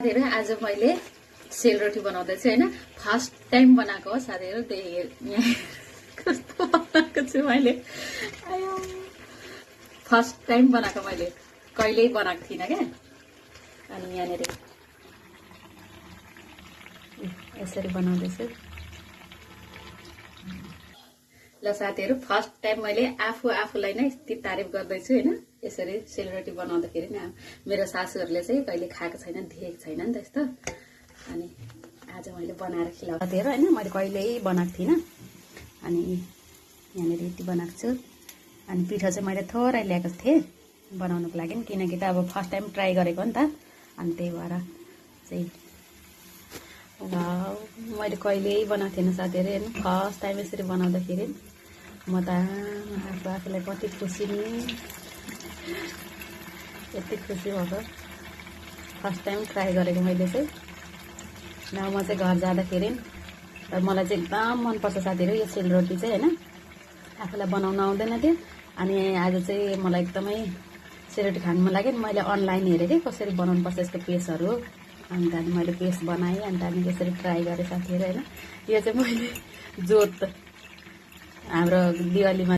साथीहरु आज मैले सेलरोटी बनाउँदैछु हैन फर्स्ट टाइम बनाएको हो साथीहरु त्यही कस्तो बनाएको छु मैले आयो फर्स्ट टाइम बनाएको मैले कहिल्यै बनाएको थिइनँ के अनि यहाँनेर यसरी बनाउँदैछु ल साथीहरु फर्स्ट टाइम मैले आफूलाई नै यति तारिफ गर्दैछु हैन यसरी सेलरोटी बनाउँदाखेरि नि मेरो सासूहरुले चाहिँ कहिले खाएको छैन देखेको छैन नि त यस्तो अनि आज मैले बनाएर खिलाउँदै हैन मैले कहिल्यै बनाएको थिइनँ अनि यहाँनेर यति बनाएको छु अनि पिठो चाहिँ मैले थोरै ल्याएको थिएँ बनाउनको लागि किनकि त अब फर्स्ट टाइम ट्राई गरेको नि त अनि त्यही भएर चाहिँ वाउ मैले कहिल्यै बनाएको थिएन साथीहरु हैन फर्स्ट टाइम यसरी बनाउँदाखेरि म त आफूलाई कति खुसी नि यति खुसी भएको फर्स्ट टाइम ट्राई गरेको मैले चाहिँ न म चाहिँ घर जाँदाखेरि मलाई चाहिँ एकदम मनपर्छ साथीहरु यो सेलरोटी चाहिँ हैन आफूलाई बनाउन आउँदैन थियो अनि आज चाहिँ मलाई एकदमै सेलरोटी खानु मन लाग्यो मैले अनलाइन हेरेँ के कसरी बनाउनु पर्छ यसको पेस्टहरु अनि त्यहाँदेखि मैले पेस्ट बनाएँ अनि त्यहाँदेखि यसरी ट्राई गरेँ साथीहरु हैन यो चाहिँ मैले जोत हाम्रो दिवालीमा